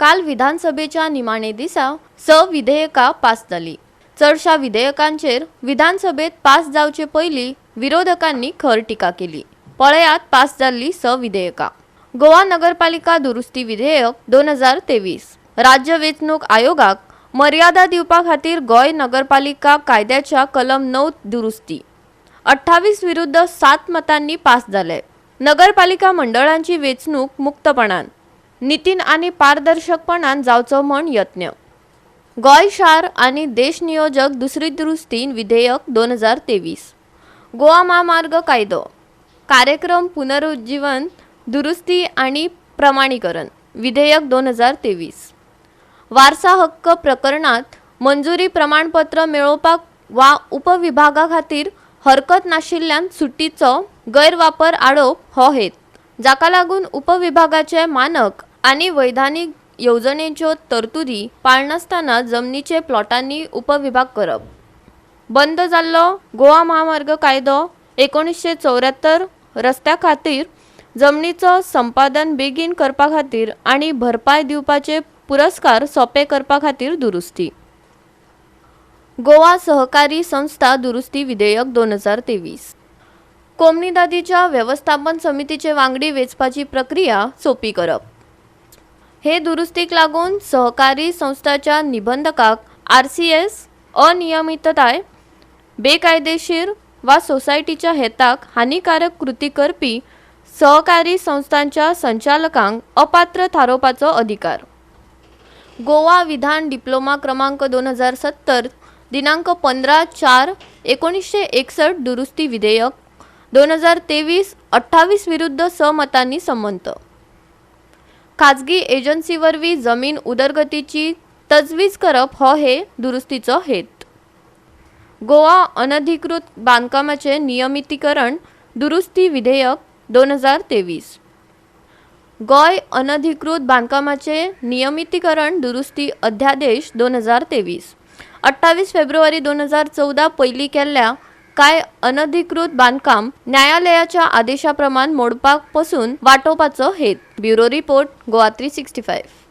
काल विधानसभेच्या निमाणे दिसा विधेयका पास जाली। चडशा विधेयकांचेर विधानसभेत पास जावचे पयली विरोधकांनी खर टिका केली। पळयात पास जाल्ली विधेयका। गोवा नगरपालिका दुरुस्ती विधेयक 2023 राज्य वेंचणूक आयोगाक मर्यादा दिवपा खातीर गोय नगरपालिका कायद्याच्या कलम 9 दुरुस्ती 28 विरुद्ध 7 मतांनी पास जाले। नगरपालिका मंडळांची वेंचणूक मुक्तपणान नीतीन आनी पारदर्शकपणान जावचो म्हण यत्न। गोय शार आनी देश नियोजक दुसरी दुरुस्ती विधेयक 2023 गोवा महामार्ग कायदो कार्यक्रम पुनरुज्जीवन दुरुस्ती आनी प्रमाणीकरण विधेयक 2023 वारसा हक्क प्रकरणात मंजुरी प्रमाणपत्र मेळोवपाक वा उपविभागा खातीर हरकत नाशिल्ल्यान सुट्टीचो गैरवापर आडोवप हो हेत, जाका लागून उपविभागाचे मानक आनी वैधानीक येवजणेच्यो तरतुदी पाळनासतना जमनीचे प्लॉटांनी उपविभाग करप। बंद जाल्लो गोवा महामार्ग कायदो 1974 रस्त्या खातीर जमनीचो संपादन बेगीन करपा खातीर आनी भरपाय दिवपाचे पुरस्कार सोपे करपा खातीर दुरुस्ती। गोवा सहकारी संस्था दुरुस्ती विधेयक 2023 कोमनीदादीच्या व्यवस्थापन समितीचे वांगडी वेचपाची प्रक्रिया सोपी करप। हे दुरुस्तीक लागून सहकारी संस्थाच्या निबंधकाक RCS अनियमितताय बेकायदेशीर वा सोसायटीच्या हेताक हानिकारक कृती करपी सहकारी संस्थांच्या संचालकांक अपात्र थारोवपाचो अधिकार। गोवा विधान डिप्लोमा क्रमांक 2070 दिनांक 15/4/1961 दुरुस्ती विधेयक 2023 28 विरुद्ध 6 मतांनी संमत। खाजगी एजन्सी वरवीं जमीन उदरगतीची तजवीज करप हो हे दुरुस्तीचो हेत। गोवा अनधिकृत बांधकामाचे नियमितीकरण दुरुस्ती विधेयक 2023 गोय अनधिकृत बांधकामाचे नियमितीकरण दुरुस्ती अध्यादेश 2023 28 फेब्रुवारी 2014 पयली केल्ल्या काय अनधिकृत बांधकाम न्यायालयाच्या आदेशाप्रमाण मोडपाक पासून वाटोवपाचो हेत। Bureau report Goa 365।